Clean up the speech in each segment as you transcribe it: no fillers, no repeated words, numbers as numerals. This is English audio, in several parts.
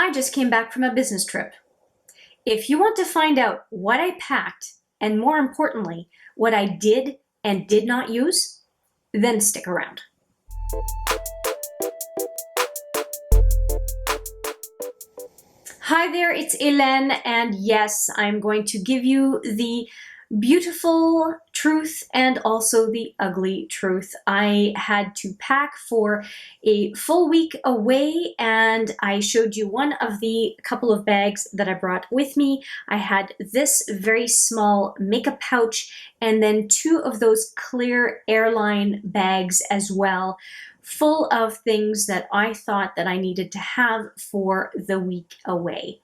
I just came back from a business trip. If you want to find out what I packed, and more importantly, what I did and did not use, then stick around. Hi there, it's Hélène, and yes, I'm going to give you the beautiful truth and also the ugly truth. I had to pack for a full week away, and I showed you one of the couple of bags that I brought with me. I had this very small makeup pouch and then two of those clear airline bags as well, full of things that I thought that I needed to have for the week away.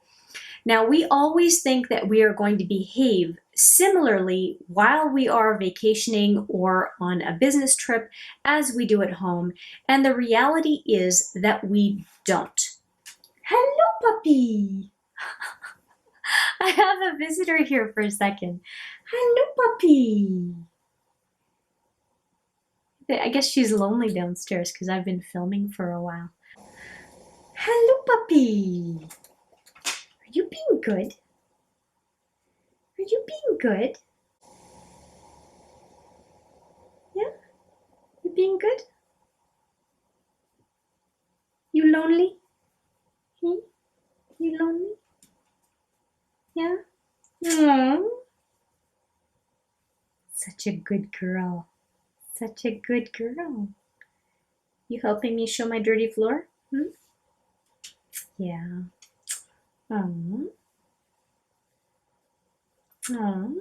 Now, we always think that we are going to behave similarly while we are vacationing or on a business trip as we do at home, and the reality is that we don't. Hello, puppy! I have a visitor here for a second. Hello, puppy! I guess she's lonely downstairs because I've been filming for a while. Hello, puppy! Are you being good? Are you being good? Yeah? You being good? You lonely? Hmm? You lonely? Yeah? Aww. Such a good girl. Such a good girl. You helping me show my dirty floor? Hmm? Yeah. Aww. Aww.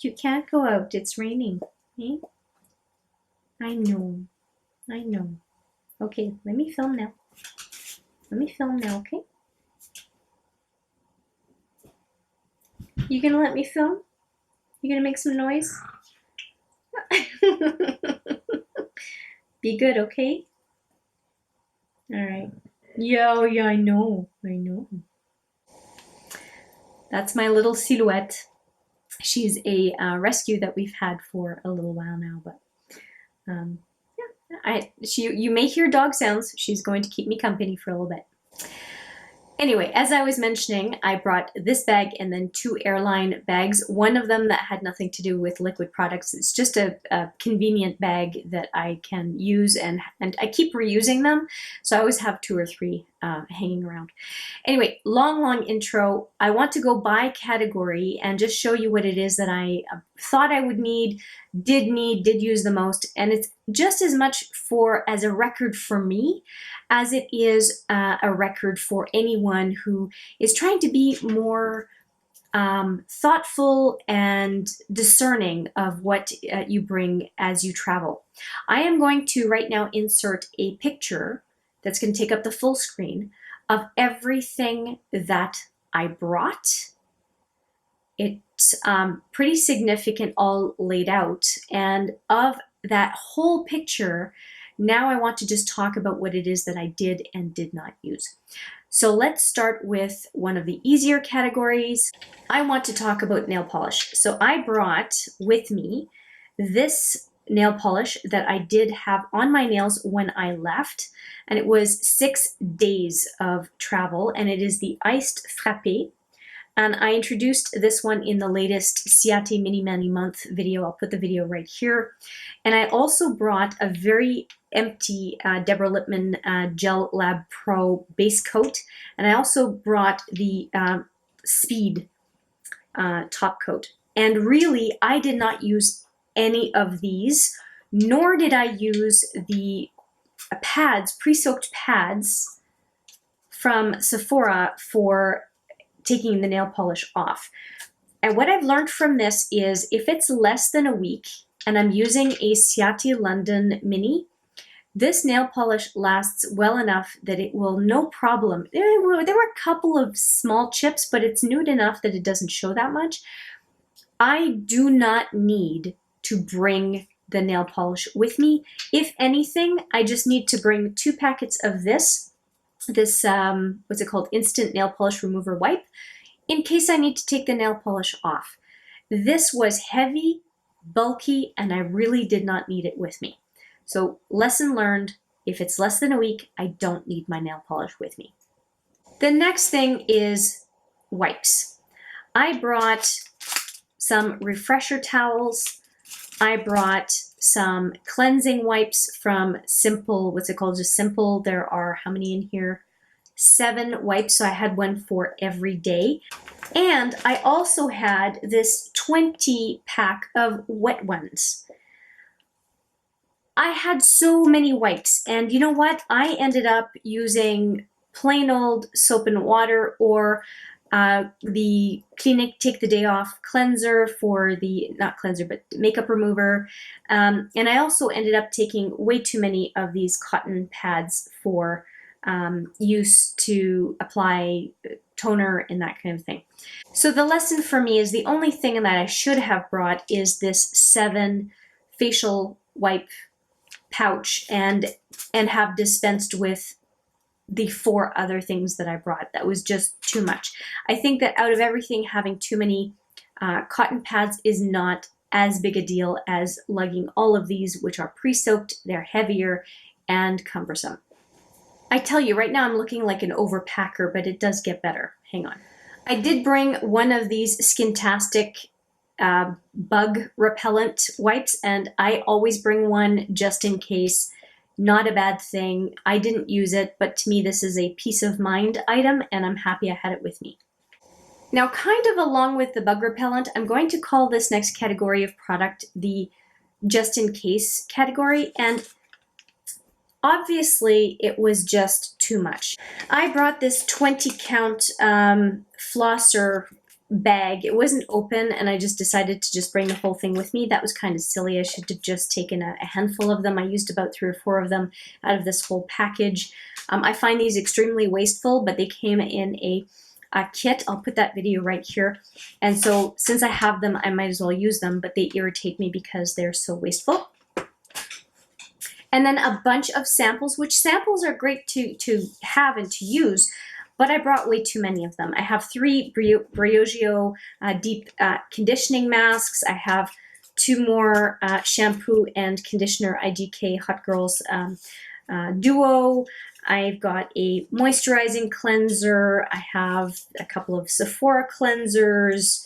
You can't go out. It's raining. Eh? I know. I know. Okay, let me film now. Let me film now, okay? You gonna let me film? You gonna make some noise? Be good, okay? Alright. Yeah, I know. I know. That's my little silhouette. She's a rescue that we've had for a little while now, but yeah, you may hear dog sounds. She's going to keep me company for a little bit. Anyway, as I was mentioning, I brought this bag and then two airline bags. One of them that had nothing to do with liquid products. It's just a convenient bag that I can use, and I keep reusing them. So I always have two or three hanging around. Anyway, long intro. I want to go by category and just show you what it is that I thought I would need, did use the most. And it's just as much as a record for me as it is a record for anyone who is trying to be more thoughtful and discerning of what you bring as you travel. I am going to right now insert a picture that's going to take up the full screen of everything that I brought. It's pretty significant, all laid out, and of that whole picture, now I want to just talk about what it is that I did and did not use. So let's start with one of the easier categories. I want to talk about nail polish. So I brought with me this nail polish that I did have on my nails when I left, and it was 6 days of travel, and it is the Iced Frappé. And I introduced this one in the latest Ciate Mini Mani Month video. I'll put the video right here. And I also brought a very empty Deborah Lippmann Gel Lab Pro base coat. And I also brought the Speed top coat. And really, I did not use any of these, nor did I use the pads, pre-soaked pads from Sephora for taking the nail polish off. And what I've learned from this is if it's less than a week and I'm using a Ciate London Mini, this nail polish lasts well enough that it will no problem. There were a couple of small chips, but it's nude enough that it doesn't show that much. I do not need to bring the nail polish with me. If anything, I just need to bring 2 packets of this what's it called, instant nail polish remover wipe, in case I need to take the nail polish off. This was heavy, bulky, and I really did not need it with me. So lesson learned, If it's less than a week, I don't need my nail polish with me. The next thing is wipes. I brought some refresher towels. I brought some cleansing wipes from Simple, what's it called? Just Simple. There are, how many in here? 7 wipes, so I had one for every day. And I also had this 20 pack of wet ones. I had so many wipes, and you know what? I ended up using plain old soap and water, or the Clinique Take the Day Off cleanser for the, not cleanser, but makeup remover. And I also ended up taking way too many of these cotton pads for use to apply toner and that kind of thing. So the lesson for me is the only thing that I should have brought is this 7 facial wipe pouch and have dispensed with the 4 other things that I brought. That was just too much. I think that out of everything, having too many cotton pads is not as big a deal as lugging all of these, which are pre-soaked, they're heavier and cumbersome. I tell you, right now I'm looking like an overpacker, but it does get better. Hang on. I did bring one of these Skintastic bug repellent wipes, and I always bring one just in case. Not a bad thing. I didn't use it, but to me this is a peace of mind item, and I'm happy I had it with me. Now, kind of along with the bug repellent, I'm going to call this next category of product the just in case category, and obviously it was just too much. I brought this 20 count flosser bag. It wasn't open, and I just decided to just bring the whole thing with me. That was kind of silly. I should have just taken a handful of them. I used about 3 or 4 of them out of this whole package. I find these extremely wasteful, but they came in a kit. I'll put that video right here. And so since I have them, I might as well use them, but they irritate me because they're so wasteful. And then a bunch of samples, which samples are great to have and to use, but I brought way too many of them. I have 3 Briogeo deep conditioning masks. I have 2 more shampoo and conditioner IGK Hot Girls Duo. I've got a moisturizing cleanser. I have a couple of Sephora cleansers,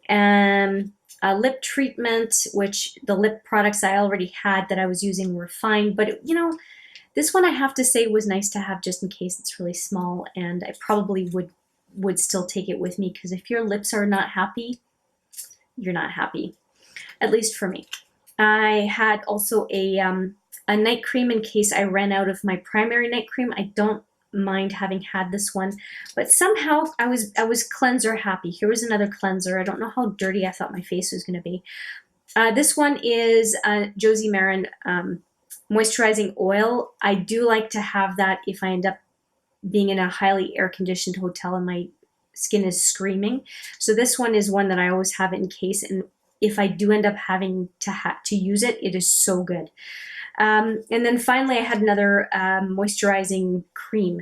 and a lip treatment, which the lip products I already had that I was using were fine, but you know, this one I have to say was nice to have just in case. It's really small, and I probably would still take it with me, because if your lips are not happy, you're not happy, at least for me. I had also a night cream in case I ran out of my primary night cream. I don't mind having had this one, but somehow I was cleanser happy. Here was another cleanser. I don't know how dirty I thought my face was going to be. This one is Josie Maran moisturizing oil. I do like to have that if I end up being in a highly air-conditioned hotel and my skin is screaming. So this one is one that I always have in case, and if I do end up having to use it, it is so good. And then finally, I had another moisturizing cream.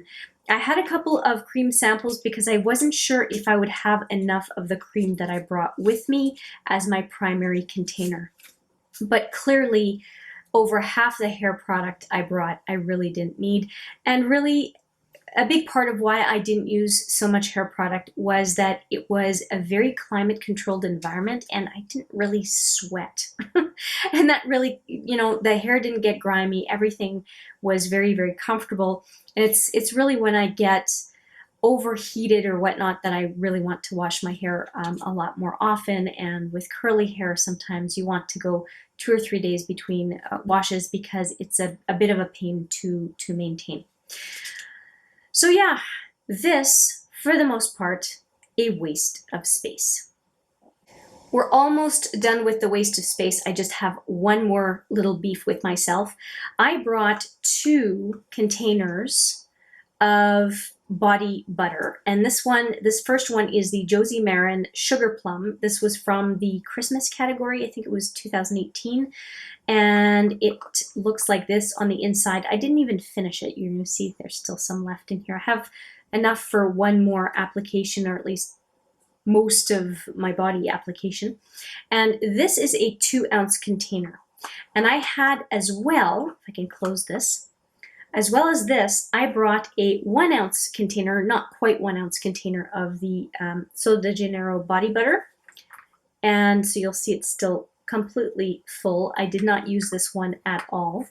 I had a couple of cream samples because I wasn't sure if I would have enough of the cream that I brought with me as my primary container. But clearly, over half the hair product I brought, I really didn't need. And really, a big part of why I didn't use so much hair product was that it was a very climate-controlled environment, and I didn't really sweat. And that really, you know, the hair didn't get grimy. Everything was very, very comfortable. And it's really when I get overheated or whatnot that I really want to wash my hair a lot more often. And with curly hair, sometimes you want to go 2 or 3 days between washes because it's a bit of a pain to maintain. So yeah, this, for the most part, a waste of space. We're almost done with the waste of space. I just have one more little beef with myself. I brought 2 containers of body butter, and this first one is the Josie Maran Sugar Plum. This was from the Christmas category. I think it was 2018, and it looks like this on the inside. I didn't even finish it. You're going to see there's still some left in here. I have enough for one more application, or at least most of my body application. And this is a 2-ounce container. And I had as well, if I can close this, As well as this, I brought a 1 ounce container, not quite 1 ounce container of the Sol de Janeiro body butter. And so you'll see it's still completely full. I did not use this one at all.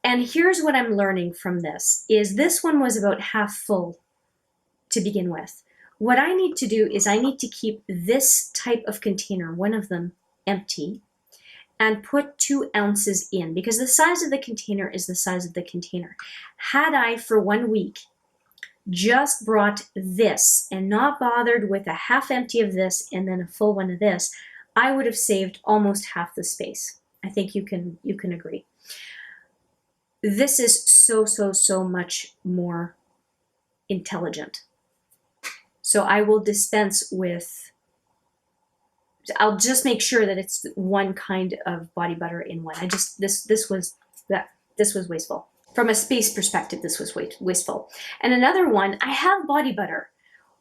And here's what I'm learning from this, is this one was about half full to begin with. What I need to do is I need to keep this type of container, one of them, empty, and put 2 ounces in, because the size of the container is the size of the container. Had I, for 1 week, just brought this and not bothered with a half empty of this and then a full one of this, I would have saved almost half the space. I think you can agree. This is so much more intelligent. So I will dispense with, I'll just make sure that it's one kind of body butter in one. This was wasteful. From a space perspective, this was wasteful. And another one, I have body butter.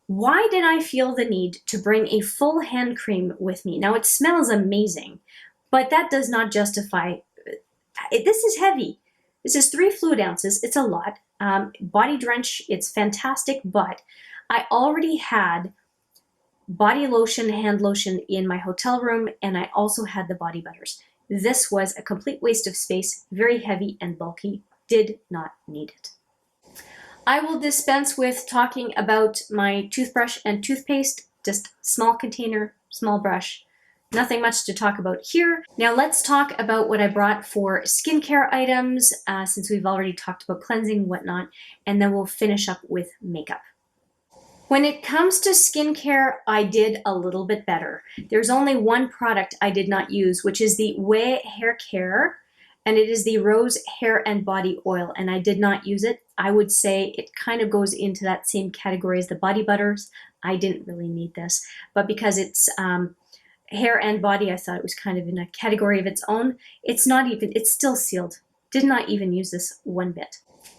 Why did I feel the need to bring a full hand cream with me? Now it smells amazing, but that does not justify, this is heavy. This is 3 fluid ounces, it's a lot. Body drench, it's fantastic, but I already had body lotion, hand lotion in my hotel room, and I also had the body butters. This was a complete waste of space, very heavy and bulky, did not need it. I will dispense with talking about my toothbrush and toothpaste, just small container, small brush, nothing much to talk about here. Now let's talk about what I brought for skincare items, since we've already talked about cleansing, whatnot, and then we'll finish up with makeup. When it comes to skincare, I did a little bit better. There's only one product I did not use, which is the Ouai Hair Care, and it is the Rose Hair and Body Oil, and I did not use it. I would say it kind of goes into that same category as the body butters. I didn't really need this, but because it's hair and body, I thought it was kind of in a category of its own. It's not even, it's still sealed. Did not even use this one bit.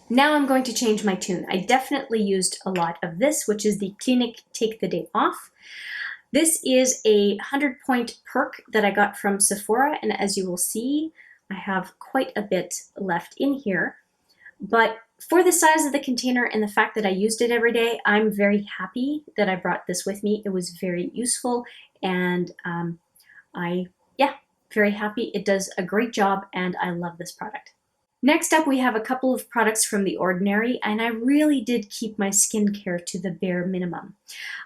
Now I'm going to change my tune. I definitely used a lot of this, which is the Clinique Take the Day Off. This is a 100-point perk that I got from Sephora, and as you will see, I have quite a bit left in here. But for the size of the container and the fact that I used it every day, I'm very happy that I brought this with me. It was very useful, and very happy. It does a great job, and I love this product. Next up, we have a couple of products from The Ordinary, and I really did keep my skincare to the bare minimum.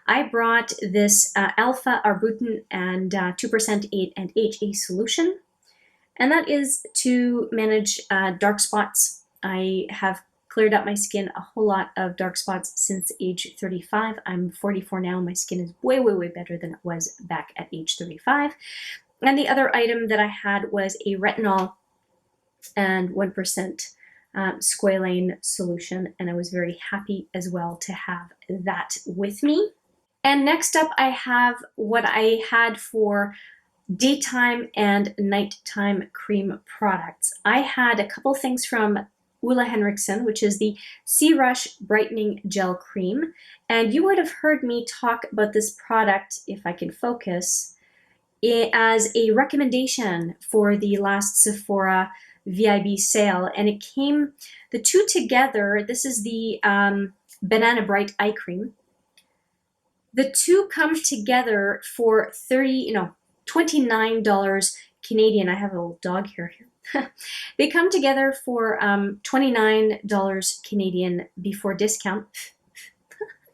I brought this Alpha Arbutin and 2% 8 and HA solution, and that is to manage dark spots. I have cleared up my skin a whole lot of dark spots since age 35. I'm 44 now. My skin is way better than it was back at age 35. And the other item that I had was a retinol and 1% squalane solution, and I was very happy as well to have that with me. And next up, I have what I had for daytime and nighttime cream products. I had a couple things from Ole Henriksen, which is the Sea Rush Brightening Gel Cream, and you would have heard me talk about this product, if I can focus, as a recommendation for the last Sephora VIB sale, and it came, the two together, this is the Banana Bright Eye Cream. The two come together for $29 Canadian. I have a little dog hair here. They come together for $29 Canadian before discount.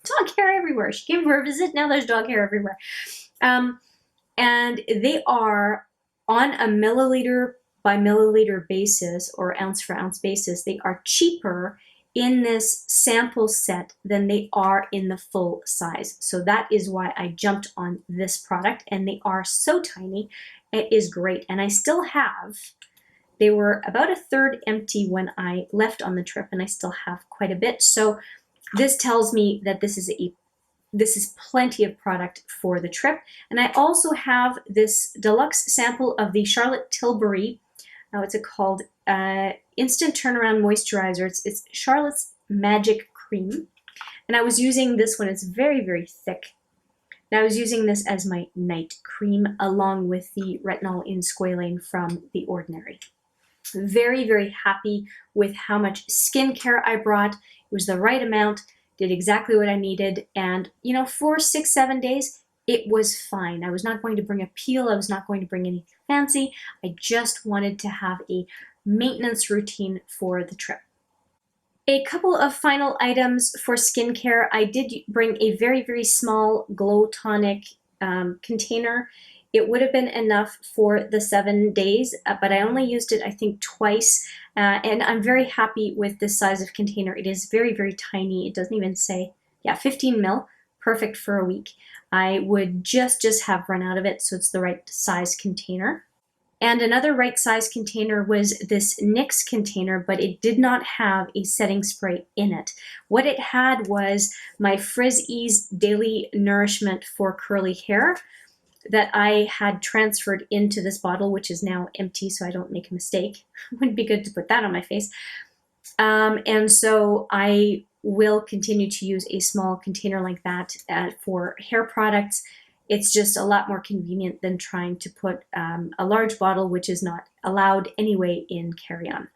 Dog hair everywhere. She came for a visit, now there's dog hair everywhere. And they are on a milliliter by milliliter basis or ounce for ounce basis, they are cheaper in this sample set than they are in the full size. So that is why I jumped on this product, and they are so tiny. It is great, and I still have, they were about a third empty when I left on the trip, and I still have quite a bit. So this tells me that this is plenty of product for the trip. And I also have this deluxe sample of the Charlotte Tilbury, what's it called? Instant Turnaround Moisturizer. It's Charlotte's Magic Cream. And I was using this one. It's very thick. And I was using this as my night cream along with the retinol in squalane from The Ordinary. Very, very happy with how much skincare I brought. It was the right amount, did exactly what I needed. And, you know, for 6, 7 days, it was fine. I was not going to bring a peel. I was not going to bring anything fancy. I just wanted to have a maintenance routine for the trip. A couple of final items for skincare. I did bring a very, very small Glow Tonic container. It would have been enough for the 7 days, but I only used it, I think, twice. And I'm very happy with this size of container. It is very, very tiny. It doesn't even say, yeah, 15 ml, perfect for a week. I would just have run out of it, so it's the right size container. And another right size container was this NYX container, but it did not have a setting spray in it. What it had was my Frizz Ease Daily Nourishment for Curly Hair that I had transferred into this bottle, which is now empty, so I don't make a mistake. It wouldn't be good to put that on my face. And so I will continue to use a small container like that for hair products. It's just a lot more convenient than trying to put a large bottle, which is not allowed anyway in carry-on.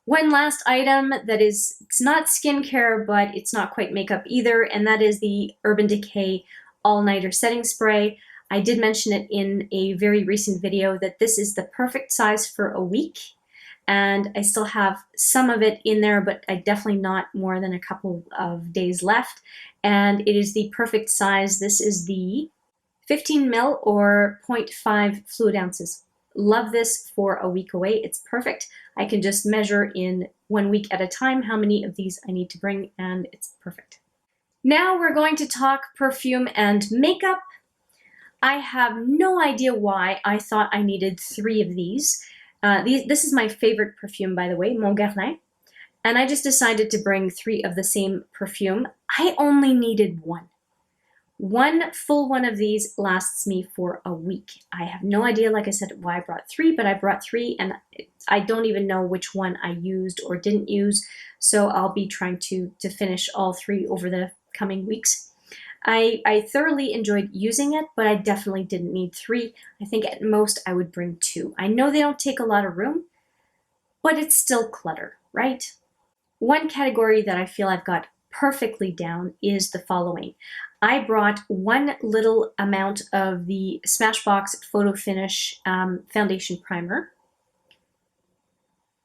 One last item that is, it's not skincare, but it's not quite makeup either, and that is the Urban Decay All-Nighter Setting Spray. I did mention it in a very recent video that this is the perfect size for a week, and I still have some of it in there, but I definitely not more than a couple of days left, and it is the perfect size. This is the 15 ml or 0.5 fluid ounces. Love this for a week away. It's perfect. I can just measure in 1 week at a time how many of these I need to bring, and it's perfect. Now we're going to talk perfume and makeup. I have no idea why I thought I needed 3 of these. This is my favorite perfume, by the way, Mon Guerlain. And I just decided to bring 3 of the same perfume. I only needed 1. One full one of these lasts me for a week. I have no idea, like I said, why I brought 3, but I brought 3, and I don't even know which one I used or didn't use, so I'll be trying to finish all 3 over the coming weeks. I thoroughly enjoyed using it, but I definitely didn't need 3. I think at most I would bring 2. I know they don't take a lot of room, but it's still clutter, right? One category that I feel I've got perfectly down is the following. I brought 1 little amount of the Smashbox Photo Finish Foundation Primer.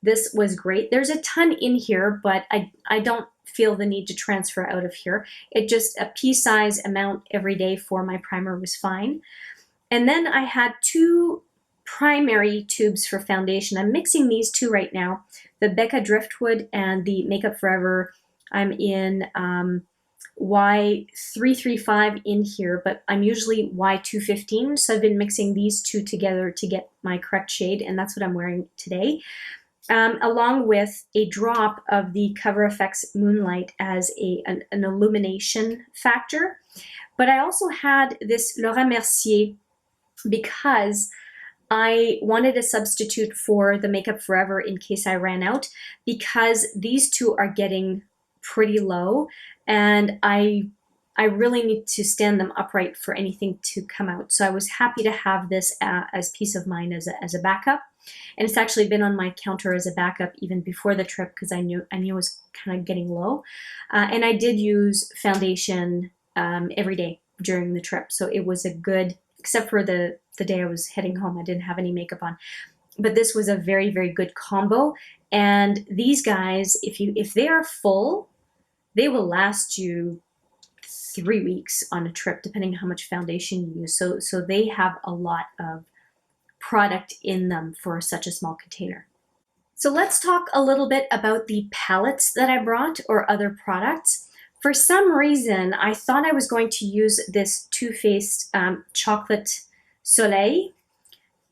This was great. There's a ton in here, but I don't feel the need to transfer out of here. It just, a pea-size amount every day for my primer was fine. And then I had 2 primary tubes for foundation. I'm mixing these 2 right now, the Becca Driftwood and the Makeup Forever. I'm in Y335 in here, but I'm usually Y215, so I've been mixing these 2 together to get my correct shade, and that's what I'm wearing today. Along with a drop of the Cover FX Moonlight as an illumination factor. But I also had this Laura Mercier because I wanted a substitute for the Makeup Forever in case I ran out, because these 2 are getting pretty low, and I really need to stand them upright for anything to come out. So I was happy to have this as peace of mind as a backup. And it's actually been on my counter as a backup even before the trip because I knew it was kind of getting low. And I did use foundation every day during the trip. So it was a good, except for the day I was heading home, I didn't have any makeup on. But this was a very, very good combo. And these guys, if they are full, they will last you 3 weeks on a trip, depending on how much foundation you use. So they have a lot of product in them for such a small container. So let's talk a little bit about the palettes that I brought or other products. For some reason, I thought I was going to use this Too Faced Chocolate Soleil,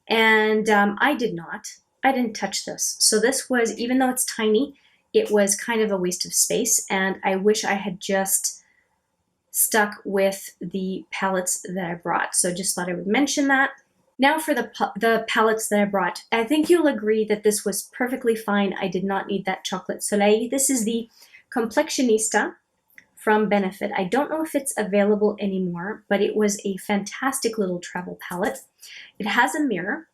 and I did not. I didn't touch this. So this was, even though it's tiny, it was kind of a waste of space, and I wish I had just stuck with the palettes that I brought. So just thought I would mention that. Now for the palettes that I brought. I think you'll agree that this was perfectly fine. I did not need that Chocolate Soleil. This is the Complexionista from Benefit. I don't know if it's available anymore, but it was a fantastic little travel palette. It has a mirror.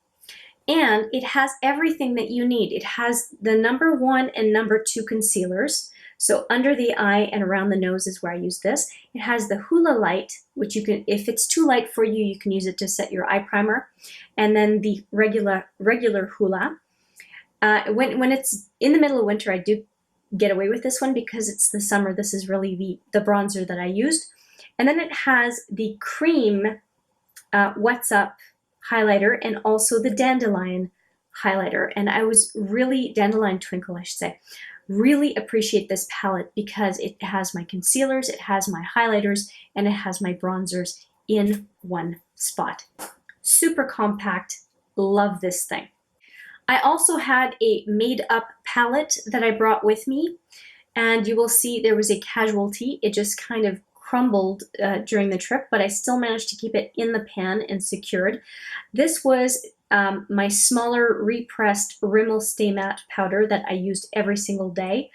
And it has everything that you need. It has the number 1 and number 2 concealers. So under the eye and around the nose is where I use this. It has the Hoola Light, which you can, if it's too light for you, you can use it to set your eye primer. And then the regular Hoola. When it's in the middle of winter, I do get away with this one because it's the summer. This is really the bronzer that I used. And then it has the cream What's Up highlighter and also the Dandelion highlighter. And I was really, Dandelion Twinkle, I should say, really appreciate this palette because it has my concealers, it has my highlighters, and it has my bronzers in one spot. Super compact, love this thing. I also had a made up palette that I brought with me, and you will see there was a casualty. It just kind of crumbled during the trip, but I still managed to keep it in the pan and secured. This was my smaller repressed Rimmel Stay Matte powder that I used every single day.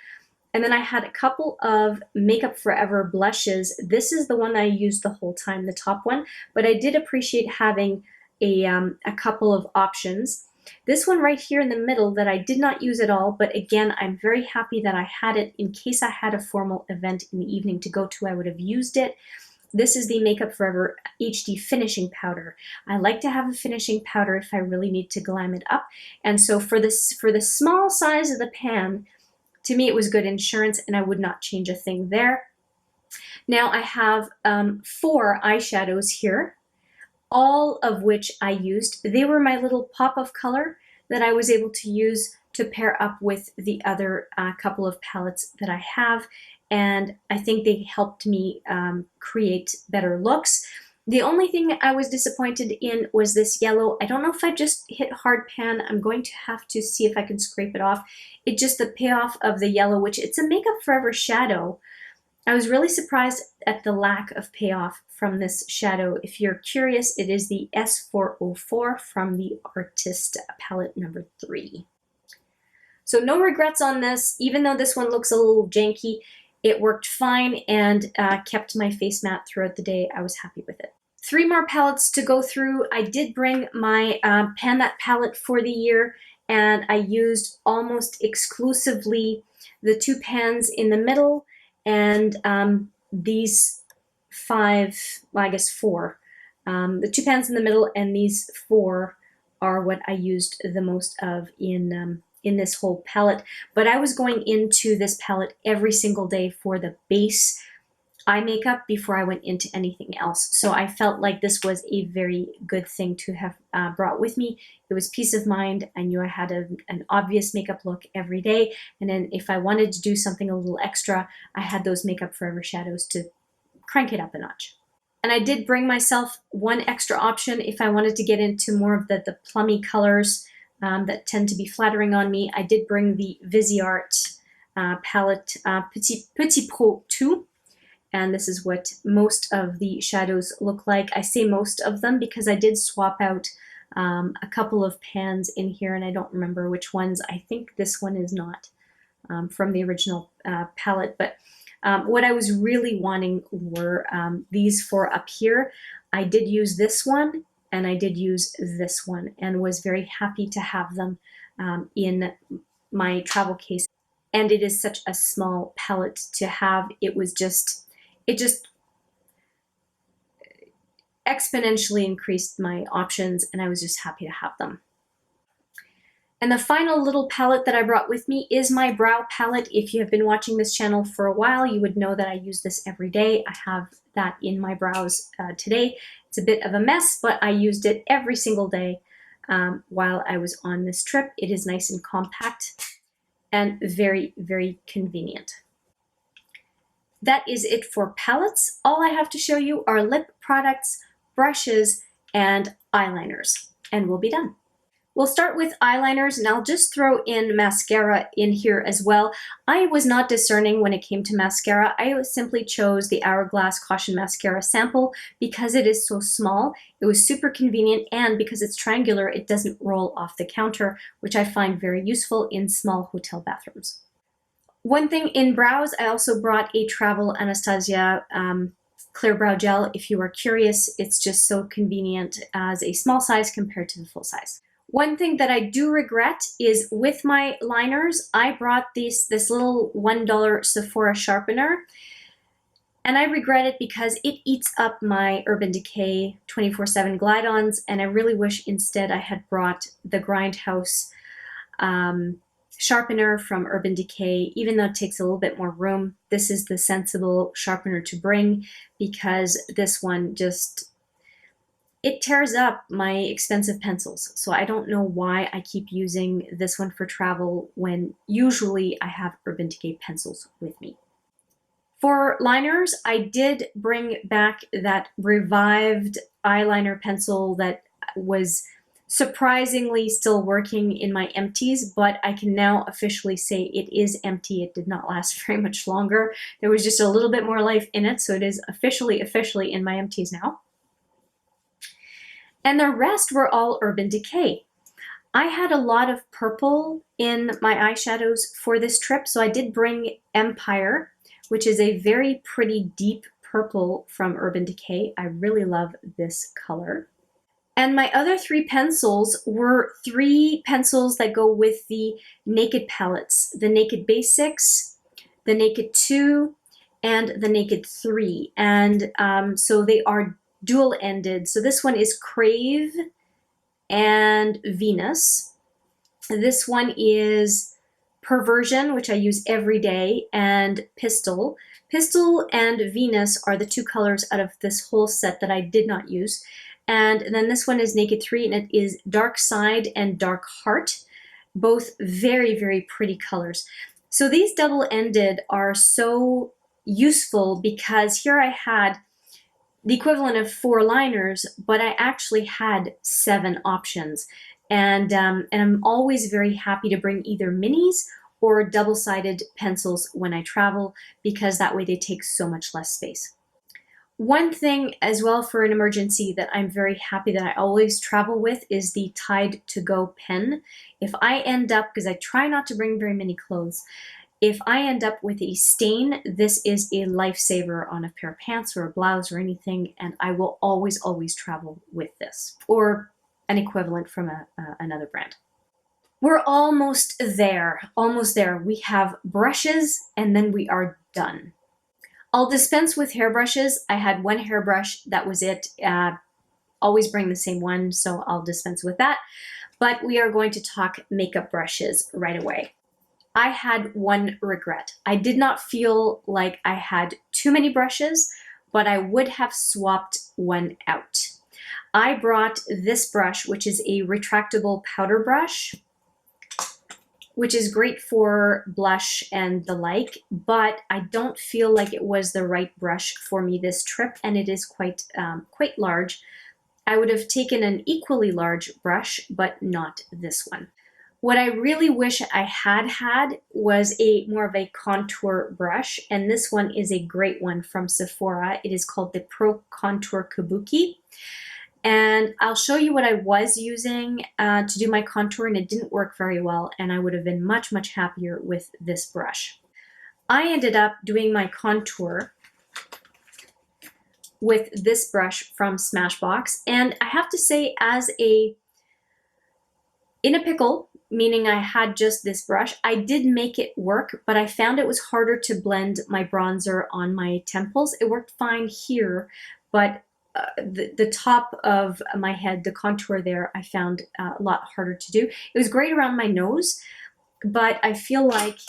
And then I had a couple of Makeup Forever blushes. This is the one that I used the whole time, the top one, but I did appreciate having a couple of options. This one right here in the middle that I did not use at all, but again, I'm very happy that I had it in case I had a formal event in the evening to go to, I would have used it. This is the Makeup Forever HD Finishing Powder. I like to have a finishing powder if I really need to glam it up. And so for the small size of the pan, to me it was good insurance and I would not change a thing there. Now I have 4 eyeshadows here, all of which I used. They were my little pop of color that I was able to use to pair up with the other couple of palettes that I have. And I think they helped me create better looks. The only thing I was disappointed in was this yellow. I don't know if I just hit hard pan. I'm going to have to see if I can scrape it off. It just, the payoff of the yellow, which it's a Makeup Forever shadow. I was really surprised at the lack of payoff from this shadow. If you're curious, it is the S404 from the Artist palette number 3. So no regrets on this, even though this one looks a little janky. It worked fine and kept my face matte throughout the day. I was happy with it. 3 more palettes to go through. I did bring my Pan That palette for the year, and I used almost exclusively the 2 pans in the middle and these 5, well, I guess 4. The 2 pans in the middle and these 4 are what I used the most of in this whole palette. But I was going into this palette every single day for the base eye makeup before I went into anything else. So I felt like this was a very good thing to have brought with me. It was peace of mind. I knew I had an obvious makeup look every day. And then if I wanted to do something a little extra, I had those Makeup Forever shadows to crank it up a notch. And I did bring myself one extra option if I wanted to get into more of the plummy colors that tend to be flattering on me. I did bring the Viseart palette Petit Pro 2. And this is what most of the shadows look like. I say most of them because I did swap out a couple of pans in here and I don't remember which ones. I think this one is not from the original palette, but what I was really wanting were these 4 up here. I did use this one and I did use this one and was very happy to have them in my travel case. And it is such a small palette to have. It just exponentially increased my options and I was just happy to have them. And the final little palette that I brought with me is my brow palette. If you have been watching this channel for a while, you would know that I use this every day. I have that in my brows today. It's a bit of a mess, but I used it every single day while I was on this trip. It is nice and compact and very, very convenient. That is it for palettes. All I have to show you are lip products, brushes, and eyeliners, and we'll be done. We'll start with eyeliners, and I'll just throw in mascara in here as well. I was not discerning when it came to mascara. I simply chose the Hourglass Caution Mascara sample because it is so small. It was super convenient, and because it's triangular, it doesn't roll off the counter, which I find very useful in small hotel bathrooms. One thing in brows, I also brought a Travel Anastasia Clear Brow Gel. If you are curious, it's just so convenient as a small size compared to the full size. One thing that I do regret is with my liners, I brought this little $1 Sephora sharpener, and I regret it because it eats up my Urban Decay 24/7 Glide-Ons, and I really wish instead I had brought the Grindhouse sharpener from Urban Decay. Even though it takes a little bit more room, this is the sensible sharpener to bring, because this one just, it tears up my expensive pencils. So I don't know why I keep using this one for travel when usually I have Urban Decay pencils with me. For liners, I did bring back that revived eyeliner pencil that was surprisingly still working in my empties, but I can now officially say it is empty. It did not last very much longer. There was just a little bit more life in it, so it is officially in my empties now. And the rest were all Urban Decay. I had a lot of purple in my eyeshadows for this trip, so I did bring Empire, which is a very pretty deep purple from Urban Decay. I really love this color. And my other 3 pencils were 3 pencils that go with the Naked palettes, the Naked Basics, the Naked 2, and the Naked 3. And so they are dual-ended. So this one is Crave and Venus. This one is Perversion, which I use every day, and Pistol. Pistol and Venus are the 2 colors out of this whole set that I did not use. And then this one is Naked 3, and it is Dark Side and Dark Heart, both very, very pretty colors. So these double-ended are so useful because here I had the equivalent of 4 liners, but I actually had 7 options. And I'm always very happy to bring either minis or double-sided pencils when I travel, because that way they take so much less space. One thing as well for an emergency that I'm very happy that I always travel with is the Tide to Go pen. If I end up, because I try not to bring very many clothes, if I end up with a stain, this is a lifesaver on a pair of pants or a blouse or anything, and I will always, always travel with this, or an equivalent from another brand. We're almost there, almost there. We have brushes, and then we are done. I'll dispense with hairbrushes. I had 1 hairbrush, that was it. Always bring the same one, so I'll dispense with that. But we are going to talk makeup brushes right away. I had one regret. I did not feel like I had too many brushes, but I would have swapped one out. I brought this brush, which is a retractable powder brush, which is great for blush and the like, but I don't feel like it was the right brush for me this trip, and it is quite large. I would have taken an equally large brush, but not this one. What I really wish I had was more of a contour brush, and this one is a great one from Sephora. It is called the Pro Contour Kabuki. And I'll show you what I was using to do my contour, and it didn't work very well, and I would have been much, much happier with this brush. I ended up doing my contour with this brush from Smashbox, and I have to say, in a pickle, meaning I had just this brush, I did make it work, but I found it was harder to blend my bronzer on my temples. It worked fine here, but the top of my head, the contour there, I found a lot harder to do. It was great around my nose, but I feel like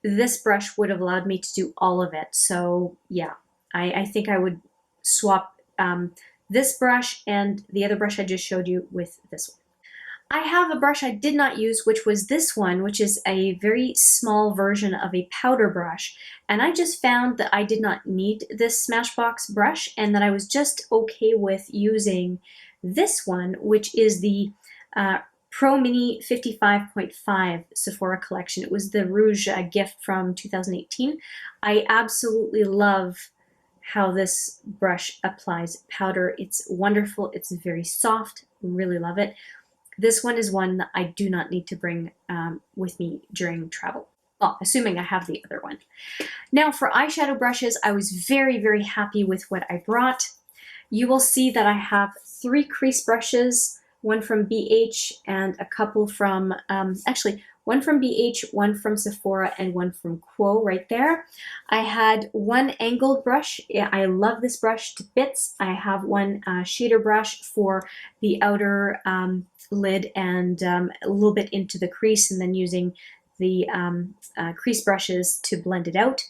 this brush would have allowed me to do all of it. So yeah, I think I would swap this brush and the other brush I just showed you with this one. I have a brush I did not use, which was this one, which is a very small version of a powder brush. And I just found that I did not need this Smashbox brush, and that I was just okay with using this one, which is the Pro Mini 55.5 Sephora collection. It was the Rouge gift from 2018. I absolutely love how this brush applies powder. It's wonderful. It's very soft. Really love it. This one is one that I do not need to bring with me during travel. Well, assuming I have the other one. Now for eyeshadow brushes, I was very, very happy with what I brought. You will see that I have 3 crease brushes one from BH, and a couple from, actually, one from BH, one from Sephora, and one from Quo right there. I had one angled brush. I love this brush to bits. I have one shader brush for the outer lid and a little bit into the crease, and then using the crease brushes to blend it out.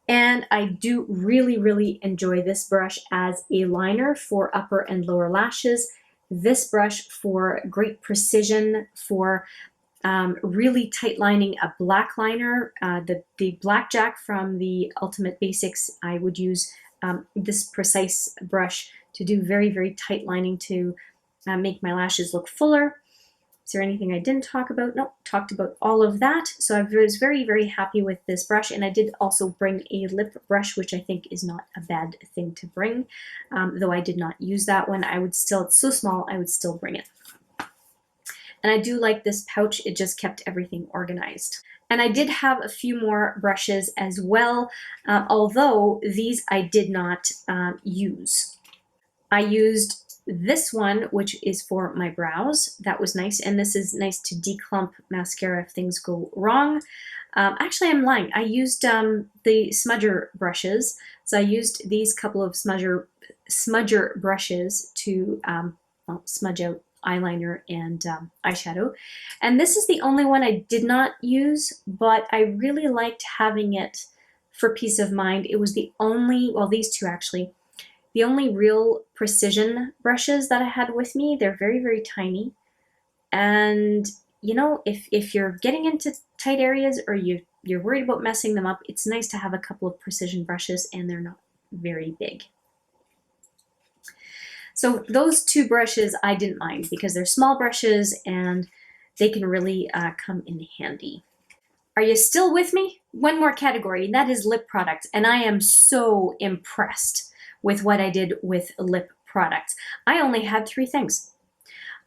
And I do really, really enjoy this brush as a liner for upper and lower lashes. This brush for great precision, for really tight lining a black liner. The Blackjack from the Ultimate Basics, I would use this precise brush to do very, very tight lining to make my lashes look fuller. Is there anything I didn't talk about? Nope, talked about all of that. So I was very, very happy with this brush. And I did also bring a lip brush, which I think is not a bad thing to bring. Though I did not use that one. I would still, it's so small, I would still bring it. And I do like this pouch. It just kept everything organized. And I did have a few more brushes as well, although these I did not use. I used this one, which is for my brows. That was nice. And this is nice to declump mascara if things go wrong. Actually, I'm lying. I used the smudger brushes. So I used these couple of smudger brushes to well, smudge out eyeliner and eyeshadow. And this is the only one I did not use, but I really liked having it for peace of mind. It was the only, well, these two actually, the only real precision brushes that I had with me. They're very, very tiny. And you know, if you're getting into tight areas or you're worried about messing them up, it's nice to have a couple of precision brushes, and they're not very big. So those two brushes I didn't mind because they're small brushes and they can really come in handy. Are you still with me? One more category, and that is lip products. And I am so impressed with what I did with lip products. I only had 3 things.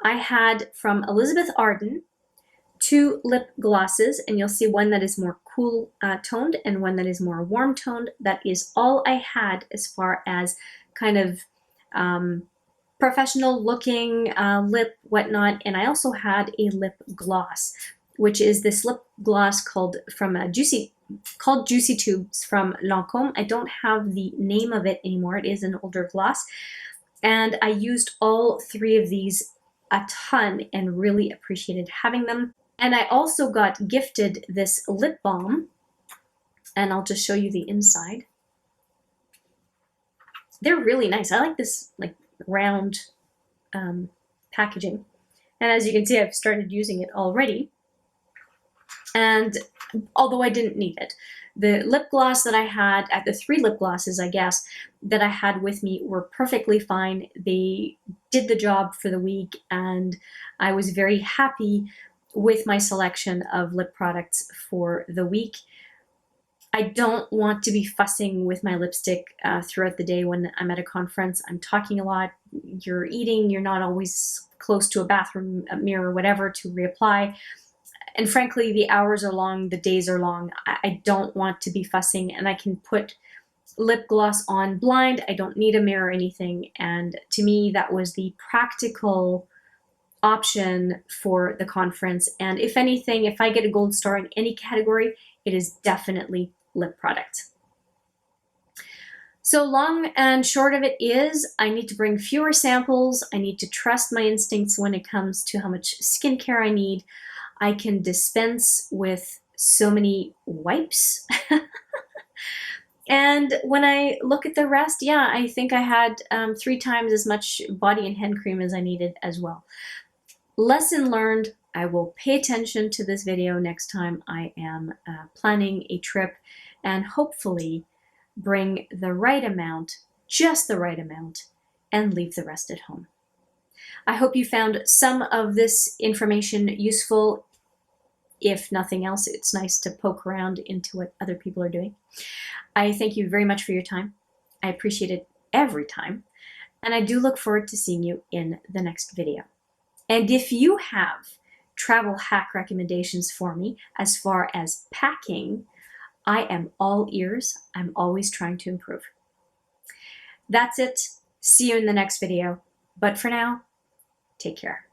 I had from Elizabeth Arden 2 lip glosses, and you'll see one that is more cool toned and one that is more warm toned. That is all I had as far as kind of professional looking lip whatnot. And I also had a lip gloss, which is this lip gloss called Juicy Tubes from Lancome. I don't have the name of it anymore. It is an older gloss. And I used all 3 of these a ton and really appreciated having them. And I also got gifted this lip balm, and I'll just show you the inside. They're really nice. I like this like round packaging. And as you can see, I've started using it already. And although I didn't need it, the lip gloss that I had, the 3 lip glosses, I guess, that I had with me were perfectly fine. They did the job for the week, and I was very happy with my selection of lip products for the week. I don't want to be fussing with my lipstick throughout the day when I'm at a conference. I'm talking a lot, you're eating, you're not always close to a bathroom, a mirror, whatever, to reapply. And frankly, the hours are long, the days are long. I don't want to be fussing, and I can put lip gloss on blind. I don't need a mirror or anything. And to me, that was the practical option for the conference. And if anything, if I get a gold star in any category, it is definitely lip product. So long and short of it is, I need to bring fewer samples. I need to trust my instincts when it comes to how much skincare I need. I can dispense with so many wipes. And when I look at the rest, yeah, I think I had 3 times as much body and hand cream as I needed as well. Lesson learned. I will pay attention to this video next time I am planning a trip, and hopefully bring the right amount, just the right amount, and leave the rest at home. I hope you found some of this information useful. If nothing else, it's nice to poke around into what other people are doing. I thank you very much for your time. I appreciate it every time. And I do look forward to seeing you in the next video. And if you have travel hack recommendations for me as far as packing, I am all ears. I'm always trying to improve. That's it. See you in the next video. But for now, take care.